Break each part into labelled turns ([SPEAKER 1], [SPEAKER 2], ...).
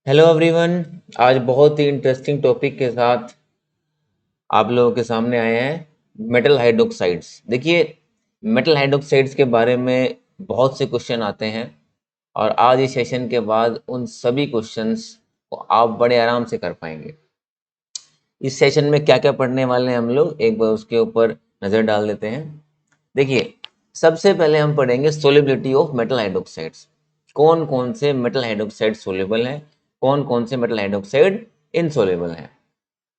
[SPEAKER 1] Hello everyone. आज बहुत ही interesting topic के साथ आप लोगों के सामने आए हैं मेटल हाइड्रोक्साइड्स। देखिए, मेटल हाइड्रोक्साइड्स के बारे में बहुत से क्वेश्चन आते हैं और आज इस सेशन के बाद उन सभी क्वेश्चंस को आप बड़े आराम से कर पाएंगे। इस सेशन में क्या क्या पढ़ने वाले हैं हम लोग, एक बार उसके ऊपर नज़र डाल देते हैं। देखिए, सबसे पहले हम पढ़ेंगे सोलिबिलिटी ऑफ मेटल हाइड्रोक्साइड्स। कौन कौन से मेटल हाइड्रोक्साइड सोलेबल हैं, कौन कौन से मेटल हाइड्रोक्साइड इनसोलेबल हैं।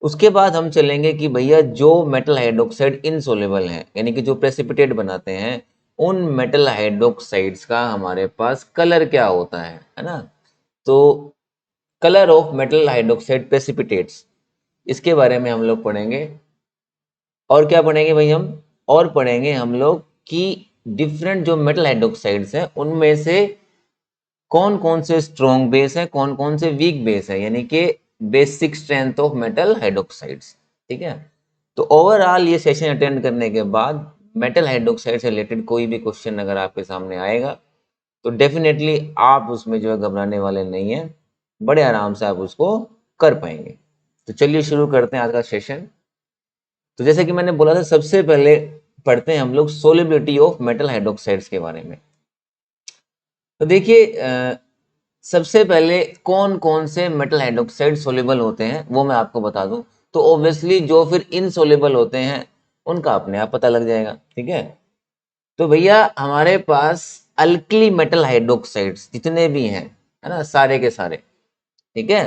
[SPEAKER 1] उसके बाद हम चलेंगे कि भैया जो मेटल हाइड्रोक्साइड इनसोलेबल हैं, यानी कि जो प्रेसिपिटेट बनाते हैं, उन मेटल हाइड्रोक्साइड्स का हमारे पास कलर क्या होता है ना। तो colour of metal hydroxide precipitates, इसके बारे में हम लोग पढ़ेंगे। और क्या पढ़ेंगे भाई हम, और पढ़ेंगे हम लोग कि डिफरेंट जो मेटल हाइड्रोक्साइड्स हैं उनमें से कौन कौन से स्ट्रॉन्ग बेस है, कौन कौन से वीक बेस है, यानी कि basic strength of metal hydroxides. ठीक है। तो ओवरऑल ये सेशन अटेंड करने के बाद मेटल हाइड्रोक्साइड से रिलेटेड कोई भी क्वेश्चन अगर आपके सामने आएगा तो डेफिनेटली आप उसमें जो है घबराने वाले नहीं है, बड़े आराम से आप उसको कर पाएंगे। तो चलिए शुरू करते हैं आज का सेशन। तो जैसे कि मैंने बोला था, सबसे पहले पढ़ते हैं हम लोग सोलिबिलिटी ऑफ मेटल हाइड्रोक्साइड्स के बारे में। तो देखिए, सबसे पहले कौन कौन से मेटल हाइड्रोक्साइड सोलेबल होते हैं वो मैं आपको बता दूं। तो ऑब्वियसली जो फिर इनसोलेबल होते हैं उनका अपने आप पता लग जाएगा। ठीक है। तो भैया हमारे पास अल्कली मेटल हाइड्रोक्साइड्स जितने भी हैं, है ना, सारे के सारे, ठीक है,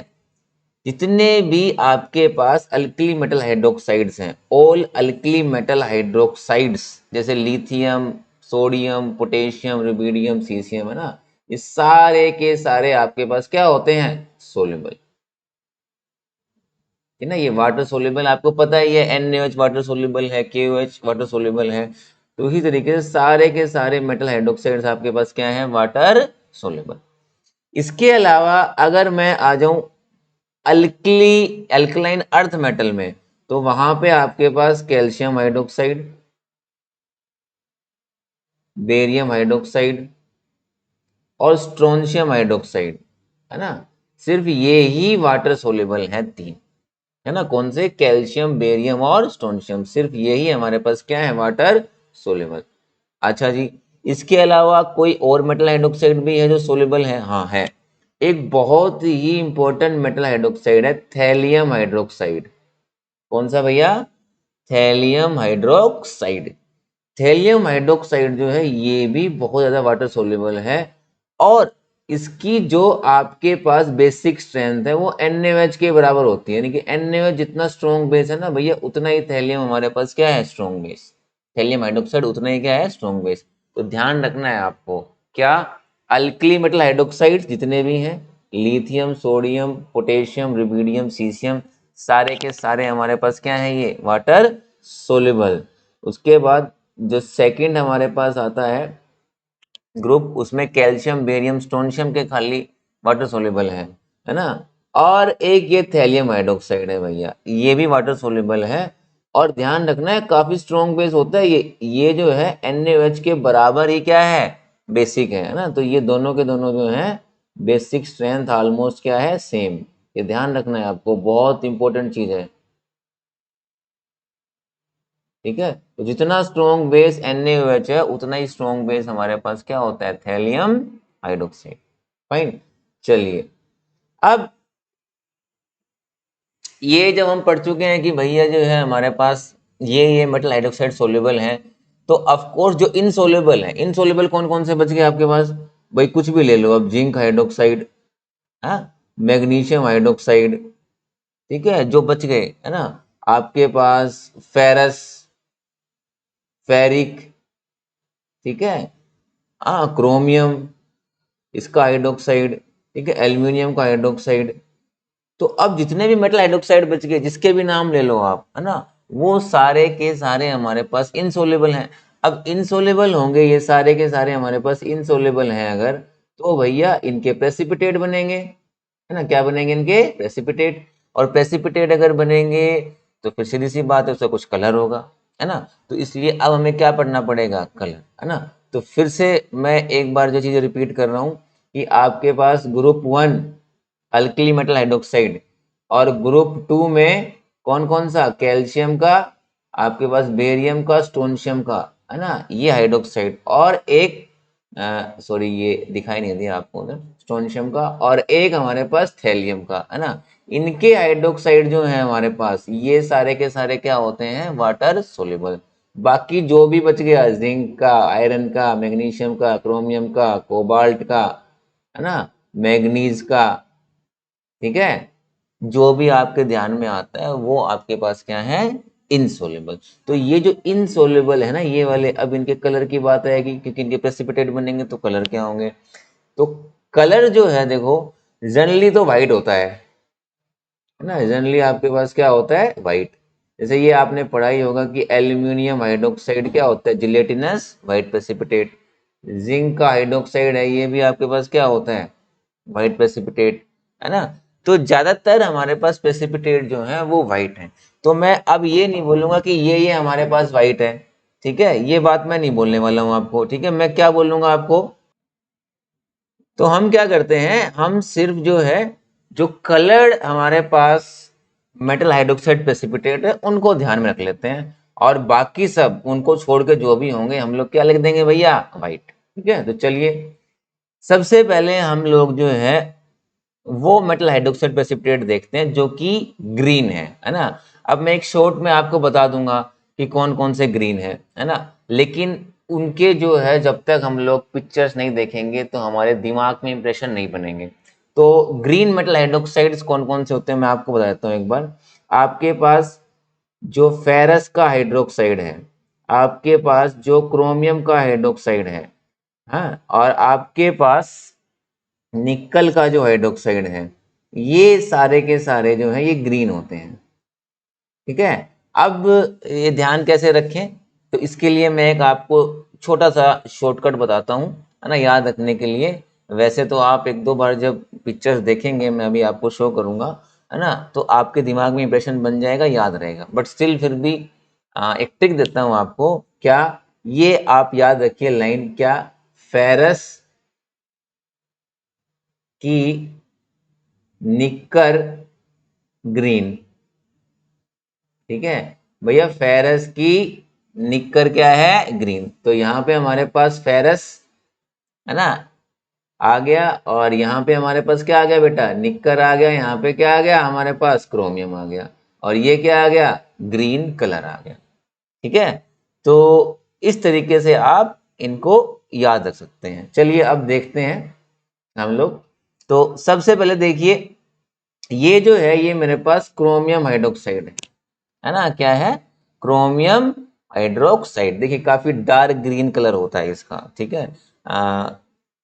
[SPEAKER 1] जितने भी आपके पास अल्कली मेटल हाइड्रोक्साइड्स हैं, ऑल अल्कली मेटल हाइड्रोक्साइड्स, जैसे lithium, sodium, potassium, rubidium, caesium, है ना, ये सारे के सारे आपके पास क्या होते हैं, सोलेबल। है ना, ये वाटर सोल्यूबल आपको पता ही है, NaOH वाटर सोल्यूबल है, KOH वाटर सोल्यूबल है। तो इसी तरीके से सारे के सारे मेटल हाइड्रोक्साइड्स आपके पास क्या है, वाटर सोल्यूबल। इसके अलावा अगर मैं आ जाऊं अल्कलाइन अर्थ मेटल में, तो वहां पे आपके पास कैल्शियम हाइड्रोक्साइड, बेरियम हाइड्रोक्साइड और स्ट्रोंशियम हाइड्रोक्साइड, है ना, सिर्फ ये ही वाटर सोल्यूबल है, तीन, है ना, कौन से, कैल्शियम, बेरियम और स्ट्रोंशियम, सिर्फ यही हमारे पास क्या है, वाटर सोल्यूबल। अच्छा जी, इसके अलावा कोई और मेटल हाइड्रोक्साइड भी है जो सोल्यूबल है? हाँ है। एक बहुत ही इंपॉर्टेंट मेटल हाइड्रोक्साइड है थैलियम हाइड्रोक्साइड। कौन सा भैया, थैलियम हाइड्रोक्साइड। थैलियम हाइड्रोक्साइड जो है ये भी बहुत ज्यादा वाटर सोल्यूबल है, और इसकी जो आपके पास बेसिक स्ट्रेंथ है वो NaOH के बराबर होती है, यानी कि NaOH जितना स्ट्रॉन्ग बेस है ना भैया, उतना ही थैलियम हमारे पास क्या है, स्ट्रॉन्ग बेस। थैलियम हाइड्रोक्साइड उतना ही क्या है, स्ट्रॉन्ग बेस। तो ध्यान रखना है आपको, क्या, अल्कली मेटल हाइड्रोक्साइड जितने भी हैं, lithium, sodium, potassium, rubidium, caesium, सारे के सारे हमारे पास क्या है, ये वाटर सोल्यूबल। उसके बाद जो सेकंड हमारे पास आता है ग्रुप, उसमें कैल्शियम, बेरियम, स्ट्रोंशियम के खाली वाटर सोल्यूबल है ना। और एक ये थैलियम हाइड्रोक्साइड है भैया, ये भी वाटर सोल्यूबल है। और ध्यान रखना है काफी स्ट्रॉन्ग बेस होता है ये जो है NaOH के बराबर ही क्या है, बेसिक है ना। तो ये दोनों के दोनों जो है बेसिक स्ट्रेंथ ऑलमोस्ट क्या है, सेम। ये ध्यान रखना है आपको, बहुत इंपॉर्टेंट चीज है। ठीक है। तो जितना स्ट्रॉन्ग बेस NaOH है उतना ही स्ट्रॉन्ग बेस हमारे पास क्या होता है, थैलियम हाइड्रोक्साइड। फाइन। चलिए, अब ये जब हम पढ़ चुके हैं कि भैया जो है हमारे पास ये मेटल हाइड्रोक्साइड सोल्यूबल है, तो ऑफ कोर्स जो इनसोल्यूबल है, इनसोल्यूबल कौन कौन से बच गए आपके पास, भाई कुछ भी ले लो अब, जिंक हाइड्रोक्साइड, हाँ, मैग्नीशियम हाइड्रोक्साइड, ठीक है, जो बच गए, है ना, आपके पास फेरस, फेरिक, ठीक है, हाँ, क्रोमियम, इसका हाइड्रोक्साइड, ठीक है, एल्यूमिनियम का हाइड्रोक्साइड। तो अब जितने भी मेटल हाइड्रोक्साइड बच गए, जिसके भी नाम ले लो आप, है ना, वो सारे के सारे हमारे पास इनसोलेबल हैं। अब इनसोलेबल होंगे ये सारे के सारे हमारे पास इनसोलेबल हैं अगर, तो भैया इनके प्रेसिपिटेट बनेंगे, है ना, क्या बनेंगे, इनके प्रेसिपिटेट। और प्रेसिपिटेट अगर बनेंगे तो फिर सीधी सी बात है, उसका कुछ कलर होगा, है ना। तो इसलिए अब हमें क्या पढ़ना पड़ेगा, कलर, है ना। तो फिर से मैं एक बार जो चीज़ रिपीट कर रहा हूँ कि आपके पास ग्रुप 1 अल्कली मेटल हाइड्रोक्साइड, और ग्रुप 2 में कौन कौन सा, कैल्शियम का, आपके पास बेरियम का, स्टोनशियम का, है ना, ये हाइड्रोक्साइड, और एक सॉरी ये दिखाई नहीं दिया आपको उधर, स्टोनशियम का, और एक हमारे पास थैलियम का, है ना। इनके हाइड्रोक्साइड जो है हमारे पास, ये सारे के सारे क्या होते हैं, वाटर सोल्यूबल। बाकी जो भी बच गया, जिंक का, आयरन का, मैग्नीशियम का, क्रोमियम का, कोबाल्ट का, है ना, मैग्नीज का, ठीक है, जो भी आपके ध्यान में आता है वो आपके पास क्या है, इनसोल्युबल। तो ये जो इनसोल्युबल है ना, ये वाले, अब इनके कलर की बात आएगी, क्योंकि इनके प्रेसिपिटेट बनेंगे तो कलर क्या होंगे। तो कलर जो है देखो, जनरली तो व्हाइट होता है ना, जनरली आपके पास क्या होता है, व्हाइट। जैसे ये आपने पढ़ा ही होगा कि एल्यूमिनियम हाइड्रोक्साइड क्या होता है, जिलेटिनस व्हाइट प्रेसिपिटेट। जिंक का हाइड्रोक्साइड है, ये भी आपके पास क्या होता है, व्हाइट प्रेसिपिटेट, है ना। तो ज्यादातर हमारे पास प्रेसिपिटेट जो है वो व्हाइट है। तो मैं अब ये नहीं बोलूंगा कि ये हमारे पास व्हाइट है, ठीक है, ये बात मैं नहीं बोलने वाला हूं आपको, ठीक है। मैं क्या बोलूंगा आपको, तो हम क्या करते हैं, हम सिर्फ जो है, जो कलर्ड हमारे पास मेटल हाइड्रोक्साइड प्रेसिपिटेट है उनको ध्यान में रख लेते हैं, और बाकी सब उनको छोड़ के जो भी होंगे हम लोग क्या लिख देंगे भैया, व्हाइट, ठीक है। तो चलिए, सबसे पहले हम लोग जो है वो मेटल हाइड्रोक्साइड प्रेसिपिटेट देखते हैं जो कि ग्रीन है ना। अब मैं एक शॉर्ट में आपको बता दूंगा कि कौन कौन से ग्रीन है ना, लेकिन उनके जो है जब तक हम लोग पिक्चर्स नहीं देखेंगे तो हमारे दिमाग में इंप्रेशन नहीं बनेंगे। तो ग्रीन मेटल हाइड्रोक्साइड्स कौन कौन से होते हैं मैं आपको बता देता हूँ एक बार। आपके पास जो फेरस का हाइड्रोक्साइड है, आपके पास जो क्रोमियम का हाइड्रोक्साइड है, हाँ, और आपके पास निकल का जो हाइड्रोक्साइड है, ये सारे के सारे जो है ये ग्रीन होते हैं, ठीक है। अब ये ध्यान कैसे रखें, तो इसके लिए मैं एक आपको छोटा सा शॉर्टकट बताता हूँ, है ना, याद रखने के लिए। वैसे तो आप एक दो बार जब पिक्चर्स देखेंगे, मैं अभी आपको शो करूंगा, है ना, तो आपके दिमाग में इंप्रेशन बन जाएगा, याद रहेगा। बट स्टिल फिर भी एक ट्रिक देता हूँ आपको, क्या, ये आप याद रखिए लाइन, क्या, फेरस की निक्कर ग्रीन, ठीक है भैया, फेरस की निक्कर क्या है, ग्रीन। तो यहाँ पे हमारे पास फेरस, है ना, आ गया, और यहाँ पे हमारे पास क्या आ गया बेटा, निक्कर आ गया, यहाँ पे क्या आ गया हमारे पास, क्रोमियम आ गया, और ये क्या आ गया, ग्रीन कलर आ गया, ठीक है। तो इस तरीके से आप इनको याद रख सकते हैं। चलिए अब देखते हैं हम लोग। तो सबसे पहले देखिए, ये जो है ये मेरे पास क्रोमियम हाइड्रोक्साइड है ना, क्या है, क्रोमियम हाइड्रोक्साइड। देखिए काफी डार्क ग्रीन कलर होता है इसका, ठीक है।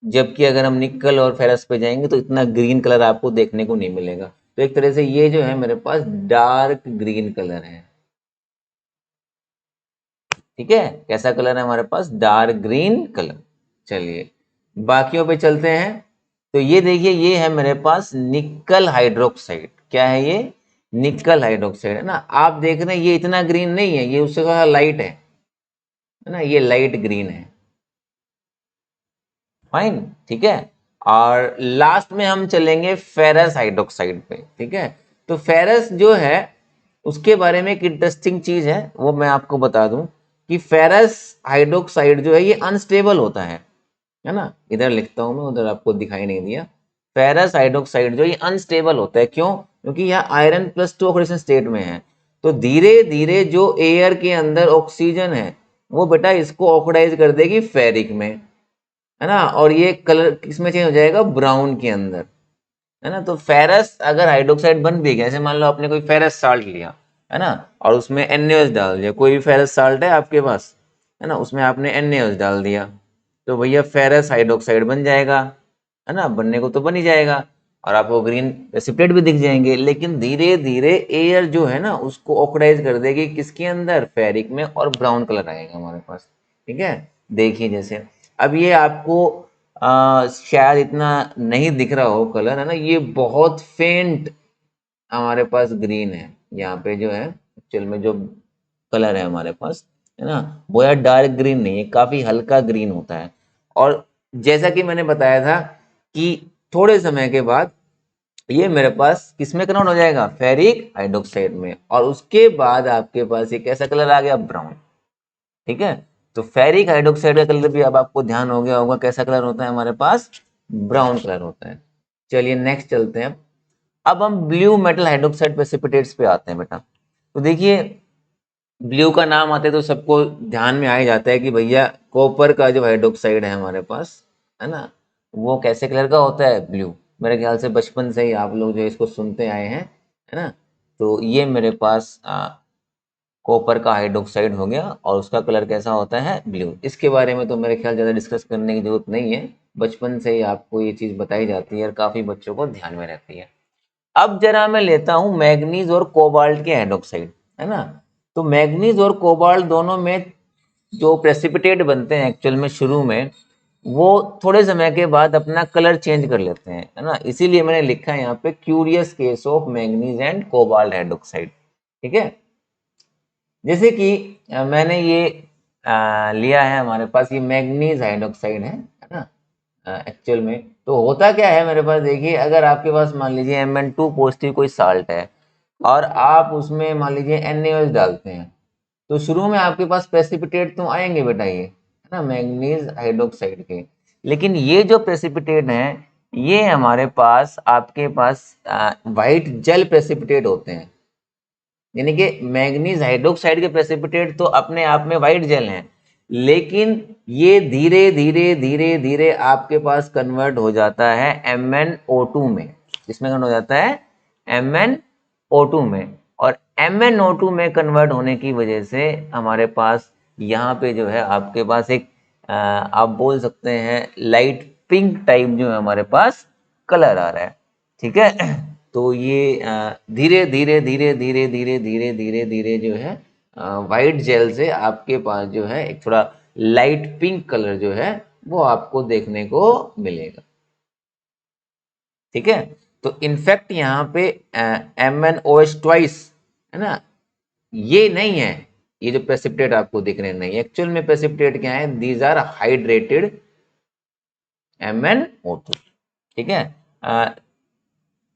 [SPEAKER 1] जबकि अगर हम निकल और फेरस पे जाएंगे तो इतना ग्रीन कलर आपको देखने को नहीं मिलेगा। तो एक तरह से ये जो है मेरे पास डार्क ग्रीन कलर है, ठीक है। कैसा कलर है हमारे पास, डार्क ग्रीन कलर। चलिए बाकियों पे चलते हैं। तो ये देखिए, ये है मेरे पास निकल हाइड्रोक्साइड, क्या है ये, निकल हाइड्रोक्साइड, है ना। आप देख रहे हैं ये इतना ग्रीन नहीं है, ये उससे थोड़ा लाइट है ना, ये लाइट ग्रीन है, फाइन, ठीक है। और लास्ट में हम चलेंगे फेरस हाइड्रोक्साइड पे, ठीक है। तो फेरस जो है उसके बारे में एक इंटरेस्टिंग चीज है, वो मैं आपको बता दूं कि फेरस हाइड्रोक्साइड जो है ये अनस्टेबल होता है ना। इधर लिखता हूं मैं, उधर आपको दिखाई नहीं दिया। फेरस हाइड्रोक्साइड जो ये अनस्टेबल होता है, क्यों, क्योंकि यह आयरन +2 ऑक्सीडेशन स्टेट में है। तो धीरे धीरे जो एयर के अंदर ऑक्सीजन है वो बेटा इसको ऑक्सीडाइज कर देगी फेरिक में, है ना, और ये कलर किसमें चेंज हो जाएगा, ब्राउन के अंदर, है ना। तो फेरस अगर हाइड्रोक्साइड बन भी गया, जैसे मान लो आपने कोई फेरस साल्ट लिया, है ना, और उसमें NaOH डाल दिया, कोई भी फेरस साल्ट है आपके पास, है ना, उसमें आपने NaOH डाल दिया, तो भैया फेरस हाइड्रोक्साइड बन जाएगा, है ना, बनने को तो बन ही जाएगा, और आपको ग्रीन प्रेसिपिटेट भी दिख जाएंगे। लेकिन धीरे धीरे एयर जो है ना उसको ऑक्सीडाइज कर देगी किसके अंदर, फेरिक में, और ब्राउन कलर आएगा हमारे पास, ठीक है। देखिए जैसे अब ये आपको शायद इतना नहीं दिख रहा हो कलर, है ना, ये बहुत फेंट हमारे पास ग्रीन है, यहाँ पे जो है एक्चुअल में जो कलर है हमारे पास, है ना, वो यार डार्क ग्रीन नहीं है, काफी हल्का ग्रीन होता है। और जैसा कि मैंने बताया था कि थोड़े समय के बाद ये मेरे पास किस में कन्वर्ट हो जाएगा, फेरिक हाइड्रोक्साइड में, और उसके बाद आपके पास ये कैसा कलर आ गया, ब्राउन। ठीक है, तो फेरिक हाइड्रोक्साइड का कलर भी अब आपको ध्यान हो गया होगा, कैसा कलर होता है हमारे पास, ब्राउन कलर होता है। चलिए नेक्स्ट चलते हैं। अब हम ब्लू मेटल हाइड्रोक्साइड प्रेसिपिटेट्स पे आते हैं बेटा। तो देखिए ब्लू का नाम आते तो सबको ध्यान में आ ही जाता है कि भैया कॉपर का जो हाइड्रोक्साइड है हमारे पास, है ना, वो कैसे कलर का होता है, ब्लू। मेरे ख्याल से बचपन से ही आप लोग जो इसको सुनते आए हैं, है ना। तो ये मेरे पास कॉपर का हाइड्रोक्साइड हो गया और उसका कलर कैसा होता है, ब्लू। इसके बारे में तो मेरे ख्याल ज़्यादा डिस्कस करने की जरूरत नहीं है, बचपन से ही आपको ये चीज़ बताई जाती है और काफ़ी बच्चों को ध्यान में रहती है। अब जरा मैं लेता हूं मैग्नीज और कोबाल्ट के हाइड्रोक्साइड, है ना। तो मैग्नीज और कोबाल्ट दोनों में जो प्रेसिपिटेट बनते हैं एक्चुअल में शुरू में, वो थोड़े समय के बाद अपना कलर चेंज कर लेते हैं, है ना। इसीलिए मैंने लिखा है यहाँ पे curious case of manganese and cobalt hydroxide. ठीक है, जैसे कि मैंने ये लिया है, हमारे पास ये मैग्नीज हाइड्रोक्साइड है ना। एक्चुअल में तो होता क्या है मेरे पास, देखिए अगर आपके पास मान लीजिए Mn2 पॉजिटिव कोई साल्ट है और आप उसमें मान लीजिए NaOH डालते हैं, तो शुरू में आपके पास प्रेसिपिटेट तो आएंगे बेटा, ये है ना, मैग्नीज हाइड्रोक्साइड के। लेकिन ये जो प्रेसिपिटेट हैं, ये हमारे पास आपके पास वाइट जेल प्रेसिपिटेट होते हैं। यानी कि मैग्नीज हाइड्रोक्साइड के प्रेसिपिटेट तो अपने आप में वाइट जेल हैं, लेकिन ये धीरे धीरे धीरे धीरे आपके पास कन्वर्ट हो जाता है MnO2 में। इसमें कन्वर्ट हो जाता है MnO2 में, और MnO2 में कन्वर्ट होने की वजह से हमारे पास यहाँ पे जो है आपके पास एक आप बोल सकते हैं लाइट पिंक टाइप जो है हमारे पास कलर आ रहा है। ठीक है, तो ये धीरे धीरे धीरे धीरे धीरे धीरे धीरे धीरे जो है वाइट जेल से आपके पास जो है एक थोड़ा लाइट पिंक कलर जो है वो आपको देखने को मिलेगा। ठीक है, तो इनफैक्ट यहाँ पे MnOH ट्वाइस, है ना, ये नहीं है। ये जो प्रेसिपिटेट आपको दिख रहे हैं, नहीं, एक्चुअल में प्रेसिपिटेट क्या है, दीज आर हाइड्रेटेड MnO2। ठीक है,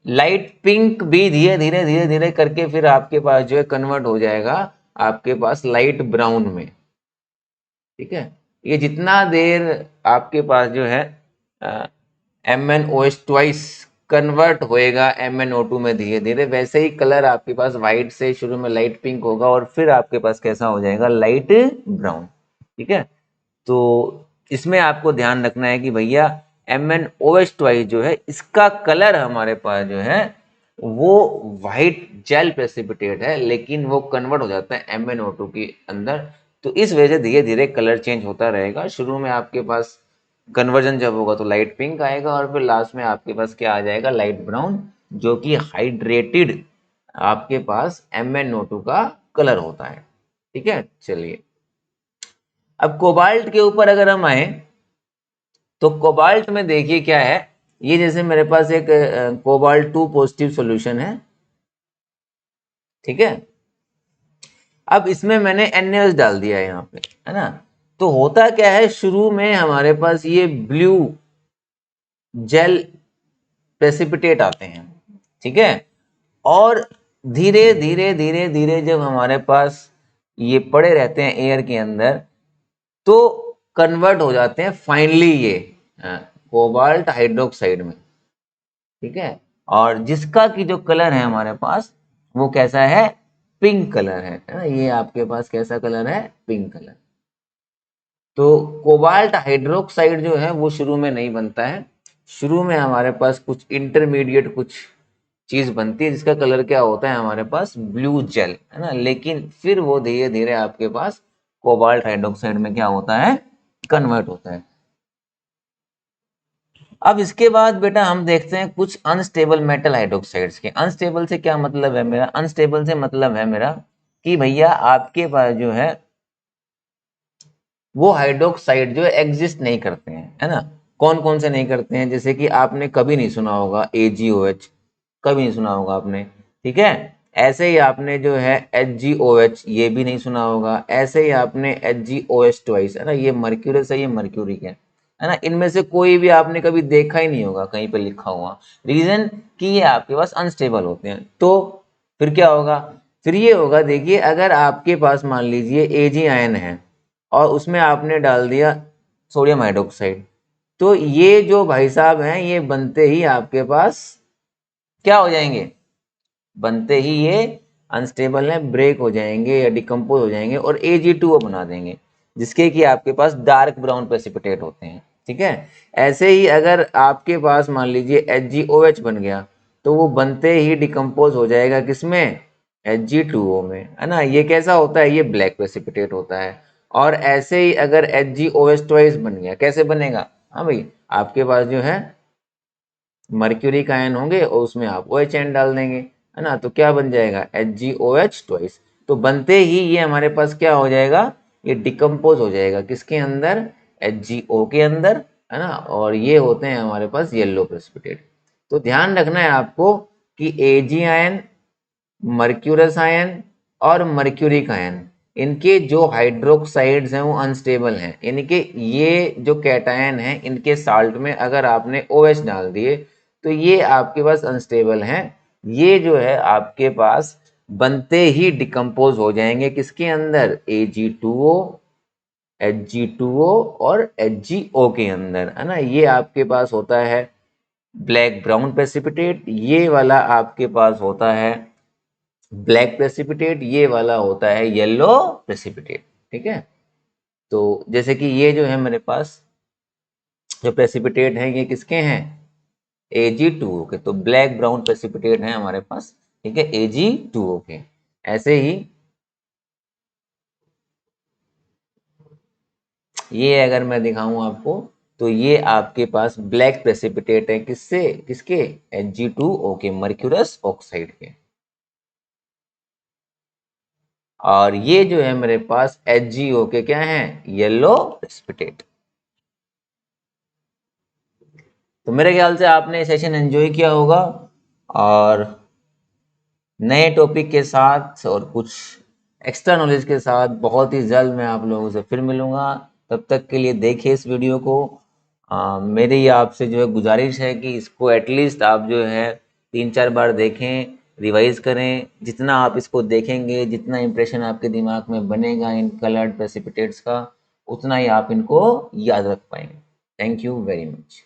[SPEAKER 1] लाइट पिंक भी धीरे धीरे धीरे धीरे करके फिर आपके पास जो है कन्वर्ट हो जाएगा आपके पास लाइट ब्राउन में। ठीक है, ये जितना देर आपके पास जो है MnOH ट्वाइस कन्वर्ट होएगा MnO2 में धीरे धीरे, वैसे ही कलर आपके पास व्हाइट से शुरू में लाइट पिंक होगा और फिर आपके पास कैसा हो जाएगा, लाइट ब्राउन। ठीक है, तो इसमें आपको ध्यान रखना है कि भैया MnOH ट्वाइस जो है इसका कलर हमारे पास जो है वो व्हाइट जेल प्रेसिपिटेट है, लेकिन वो कन्वर्ट हो जाता है MnO2 के अंदर। तो इस वजह से धीरे धीरे कलर चेंज होता रहेगा। शुरू में आपके पास कन्वर्जन जब होगा तो लाइट पिंक आएगा और फिर लास्ट में आपके पास क्या आ जाएगा, लाइट ब्राउन, जो कि हाइड्रेटेड आपके पास MnO2 का कलर होता है। ठीक है, चलिए अब कोबाल्ट के ऊपर अगर हम आए तो कोबाल्ट में देखिए क्या है, ये जैसे मेरे पास एक कोबाल्ट 2 पॉजिटिव सॉल्यूशन है। ठीक है, अब इसमें मैंने NaOH डाल दिया है यहाँ पे, है ना। तो होता क्या है, शुरू में हमारे पास ये ब्लू जेल प्रेसिपिटेट आते हैं। ठीक है, और धीरे धीरे धीरे धीरे जब हमारे पास ये पड़े रहते हैं एयर के अंदर, तो कन्वर्ट हो जाते हैं फाइनली ये कोबाल्ट हाइड्रोक्साइड में। ठीक है, और जिसका की जो कलर है हमारे पास वो कैसा है, पिंक कलर है ना। ये आपके पास कैसा कलर है, पिंक कलर। तो कोबाल्ट हाइड्रोक्साइड जो है वो शुरू में नहीं बनता है, शुरू में हमारे पास कुछ इंटरमीडिएट कुछ चीज बनती है जिसका कलर क्या होता है हमारे पास, ब्लू जेल, है ना। लेकिन फिर वो धीरे धीरे आपके पास कोबाल्ट हाइड्रोक्साइड में क्या होता है, कन्वर्ट होता है। अब इसके बाद बेटा हम देखते हैं कुछ अनस्टेबल मेटल हाइड्रोक्साइड्स के। अनस्टेबल से क्या मतलब है मेरा, अनस्टेबल से मतलब है मेरा कि भैया आपके पास जो है वो हाइड्रोक्साइड जो है एग्जिस्ट नहीं करते हैं, है ना। कौन कौन से नहीं करते हैं, जैसे कि आपने कभी नहीं सुना होगा AgOH, कभी नहीं सुना होगा आपने। ठीक है, ऐसे ही आपने जो है HgOH ये भी नहीं सुना होगा। ऐसे ही आपने HgOH ट्वाइस, है ना, ये मर्क्यूरस है, ये मर्क्यूरिक है है ना, इनमें से कोई भी आपने कभी देखा ही नहीं होगा कहीं पे लिखा हुआ। रीजन कि ये आपके पास अनस्टेबल होते हैं। तो फिर क्या होगा, फिर ये होगा, देखिए अगर आपके पास मान लीजिए एजी आयन है और उसमें आपने डाल दिया सोडियम हाइड्रोक्साइड, तो ये जो भाई साहब हैं ये बनते ही आपके पास क्या हो जाएंगे, बनते ही ये अनस्टेबल है, ब्रेक हो जाएंगे या डिकम्पोज हो जाएंगे और Ag2O बना देंगे, जिसके कि आपके पास डार्क ब्राउन प्रेसिपिटेट होते हैं। ठीक है, ऐसे ही अगर आपके पास मान लीजिए HgOH बन गया तो वो बनते ही डिकम्पोज हो जाएगा किसमें, Hg2O में, है ना। ये कैसा होता है, ये ब्लैक प्रेसिपिटेट होता है। और ऐसे ही अगर HgOH ट्वाइस बन गया, कैसे बनेगा, हाँ भाई, आपके पास जो है मर्क्यूरी का आयन होंगे और उसमें आप OH एन डाल देंगे, है ना, तो क्या बन जाएगा, HgOH ट्वाइस। तो बनते ही ये हमारे पास क्या हो जाएगा, ये डिकम्पोज हो जाएगा किसके अंदर, HgO के अंदर, है ना। और ये होते हैं हमारे पास येलो प्रेसिपिटेट। तो ध्यान रखना है आपको कि Ag आयन, मर्क्यूरस आयन और मर्क्यूरिक आयन, इनके जो हाइड्रोक्साइड्स हैं वो अनस्टेबल हैं, यानी कि ये जो कैटायन हैं इनके साल्ट में अगर आपने OH डाल दिए तो ये आपके पास अनस्टेबल हैं। ये जो है आपके पास बनते ही डिकम्पोज हो जाएंगे किसके अंदर, Ag2O, Hg2O और HgO के अंदर, है ना। ये आपके पास होता है ब्लैक ब्राउन प्रेसिपिटेट, ये वाला आपके पास होता है ब्लैक प्रेसिपिटेट, ये वाला होता है येलो प्रेसिपिटेट। ठीक है, तो जैसे कि ये जो है मेरे पास जो प्रेसिपिटेट हैं ये किसके हैं, Ag2O के, तो ब्लैक ब्राउन प्रेसिपिटेट हैं हमारे पास। ठीक है, Ag2O के। ऐसे ही ये अगर मैं दिखाऊं आपको तो ये आपके पास ब्लैक प्रेसिपिटेट है किससे, किसके, Hg2O के, मर्क्यूरस ऑक्साइड के। और ये जो है मेरे पास HgO के क्या है, येलो प्रेसिपिटेट। तो मेरे ख्याल से आपने सेशन एंजॉय किया होगा, और नए टॉपिक के साथ और कुछ एक्स्ट्रा नॉलेज के साथ बहुत ही जल्द मैं आप लोगों से फिर मिलूंगा। तब तक के लिए देखिए इस वीडियो को। मेरी आपसे जो है गुजारिश है कि इसको एटलीस्ट आप जो है 3-4 बार देखें, रिवाइज करें। जितना आप इसको देखेंगे, जितना इम्प्रेशन आपके दिमाग में बनेगा इन कलर्ड प्रेसिपिटेट्स का, उतना ही आप इनको याद रख पाएंगे। Thank you very much.